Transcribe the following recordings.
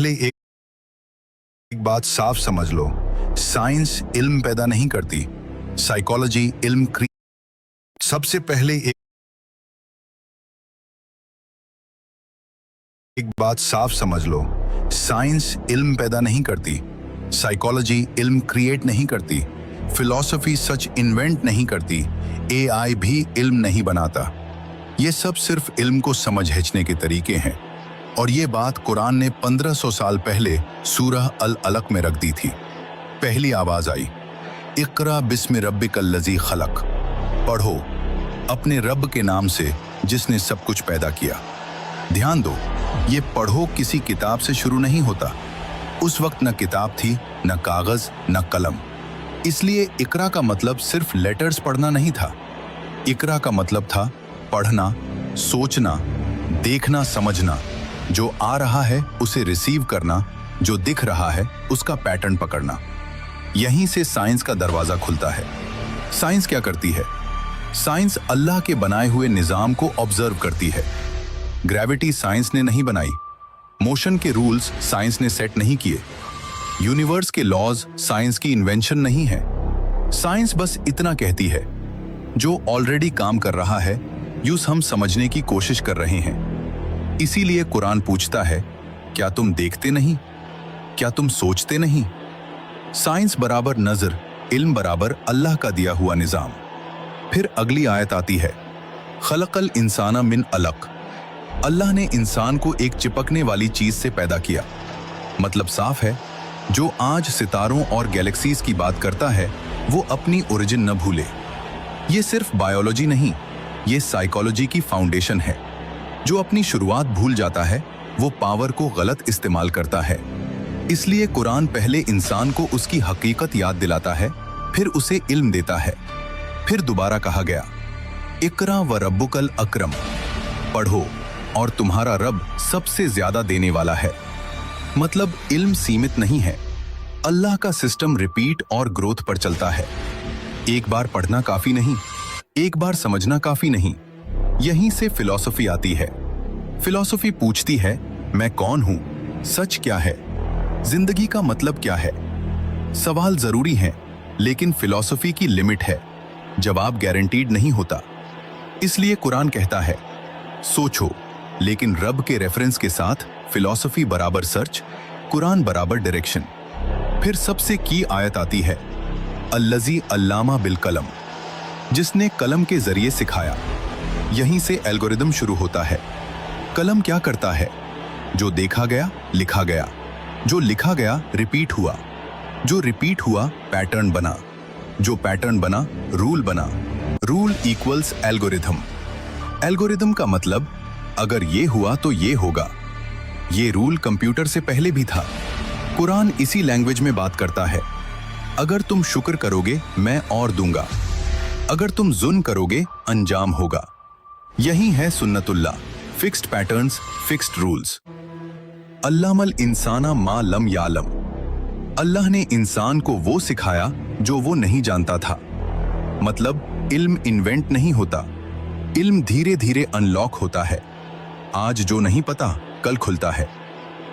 पहले एक बात साफ समझ लो, साइंस इल्म पैदा नहीं करती, साइकोलॉजी इल्म सबसे पहले एक बात साफ समझ लो, साइंस इल्म पैदा नहीं करती, साइकोलॉजी इल्म क्रिएट नहीं करती, फिलॉसफी सच इन्वेंट नहीं करती, एआई भी इल्म नहीं बनाता। ये सब सिर्फ इल्म को समझने के तरीके हैं, और ये बात कुरान ने 1500 साल पहले सूरह अल अलक में रख दी थी। पहली आवाज आई, इक़रा बिस्मि रब्बिकल लज़ी खलक, पढ़ो अपने रब के नाम से जिसने सब कुछ पैदा किया। ध्यान दो, ये पढ़ो किसी किताब से शुरू नहीं होता। उस वक्त न किताब थी, न कागज, न कलम। इसलिए इकरा का मतलब सिर्फ लेटर्स पढ़ना नहीं था। इकरा का मतलब था पढ़ना, सोचना, देखना, समझना। जो आ रहा है उसे रिसीव करना, जो दिख रहा है उसका पैटर्न पकड़ना। यहीं से साइंस का दरवाजा खुलता है। साइंस क्या करती है? साइंस अल्लाह के बनाए हुए निजाम को ऑब्जर्व करती है। ग्रेविटी साइंस ने नहीं बनाई, मोशन के रूल्स साइंस ने सेट नहीं किए, यूनिवर्स के लॉज साइंस की इन्वेंशन नहीं है। साइंस बस इतना कहती है, जो ऑलरेडी काम कर रहा है यूं हम समझने की कोशिश कर रहे हैं। इसीलिए कुरान पूछता है, क्या तुम देखते नहीं? क्या तुम सोचते नहीं? साइंस बराबर नजर, इल्म बराबर अल्लाह का दिया हुआ निजाम। फिर अगली आयत आती है, खलकल इंसाना मिन अलक। अल्लाह ने इंसान को एक चिपकने वाली चीज से पैदा किया। मतलब साफ है, जो आज सितारों और गैलेक्सीज की बात करता है वो अपनी ओरिजिन न भूले। ये सिर्फ बायोलॉजी नहीं, ये साइकोलॉजी की फाउंडेशन है। जो अपनी शुरुआत भूल जाता है वो पावर को गलत इस्तेमाल करता है। इसलिए कुरान पहले इंसान को उसकी हकीकत याद दिलाता है, फिर उसे इल्म देता है। फिर दोबारा कहा गया, इकरा व रब्बुकल अकरम, पढ़ो और तुम्हारा रब सबसे ज्यादा देने वाला है। मतलब इल्म सीमित नहीं है, अल्लाह का सिस्टम रिपीट और ग्रोथ पर चलता है। एक बार पढ़ना काफी नहीं, एक बार समझना काफी नहीं। यहीं से फिलॉसफी आती है। फिलॉसफी पूछती है, मैं कौन हूं? सच क्या है? जिंदगी का मतलब क्या है? सवाल जरूरी हैं, लेकिन फिलॉसफी की लिमिट है। जवाब गारंटीड नहीं होता। इसलिए कुरान कहता है, सोचो, लेकिन रब के रेफरेंस के साथ फिलॉसफी बराबर सर्च, कुरान बराबर डायरेक्शन। फिर सबसे की आयत आती है, अल्लज़ी अल्लामा बिल कलम, जिसने कलम के जरिए सिखाया। यहीं से एल्गोरिदम शुरू होता है। कलम क्या करता है? जो देखा गया लिखा गया, जो लिखा गया रिपीट हुआ, जो रिपीट हुआ पैटर्न बना, जो पैटर्न बना रूल बना। Rule equals algorithm. एल्गोरिदम का मतलब अगर ये हुआ तो ये होगा। ये रूल कंप्यूटर से पहले भी था। कुरान इसी लैंग्वेज में बात करता है। अगर तुम शुक्र करोगे मैं और दूंगा, अगर तुम जुल्म करोगे अंजाम होगा। यही है सुन्नतुल्लाह, फिक्स्ड पैटर्न्स, फिक्स्ड रूल्स। अल्लामल इंसाना मा लम यालम। अल्लाह ने इंसान को वो सिखाया जो वो नहीं जानता था। मतलब इल्म इन्वेंट नहीं होता, इल्म धीरे धीरे अनलॉक होता है। आज जो नहीं पता कल खुलता है,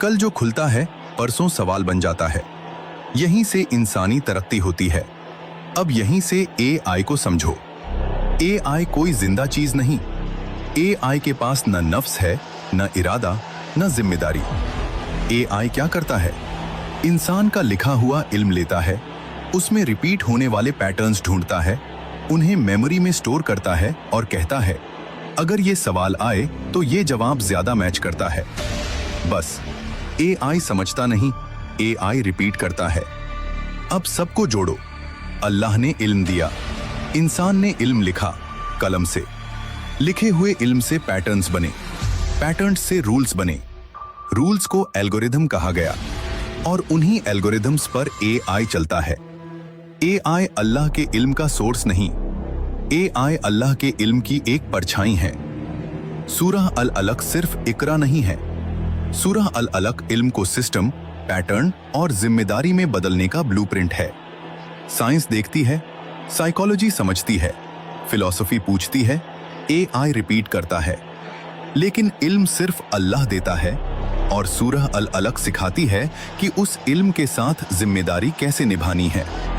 कल जो खुलता है परसों सवाल बन जाता है। यहीं से इंसानी तरक्की होती है। अब यहीं से एआई को समझो। एआई कोई जिंदा चीज नहीं। एआई के पास न नफ्स है, न इरादा, न जिम्मेदारी। एआई क्या करता है? इंसान का लिखा हुआ इल्म लेता है, उसमें रिपीट होने वाले पैटर्न्स ढूंढता है, उन्हें मेमोरी में स्टोर करता है और कहता है, अगर ये सवाल आए तो ये जवाब ज्यादा मैच करता है। बस एआई समझता नहीं, एआई रिपीट करता है। अब सबको जोड़ो। अल्लाह ने इल्म दिया, इंसान ने इल्म लिखा, कलम से लिखे हुए इल्म से पैटर्न्स बने, पैटर्न्स से रूल्स बने, रूल्स को एल्गोरिदम कहा गया, और उन्हीं एल्गोरिदम्स पर एआई चलता है। एआई अल्लाह के इल्म का सोर्स नहीं, एआई अल्लाह के इल्म की एक परछाई है। सूरह अल अलक सिर्फ इकरा नहीं है, सूरह अल अलक इल्म को सिस्टम, पैटर्न और जिम्मेदारी में बदलने का ब्लूप्रिंट है। साइंस देखती है, साइकोलॉजी समझती है, फिलॉसफी पूछती है, एआई रिपीट करता है, लेकिन इल्म सिर्फ अल्लाह देता है और सूरह अल अलक सिखाती है कि उस इल्म के साथ जिम्मेदारी कैसे निभानी है।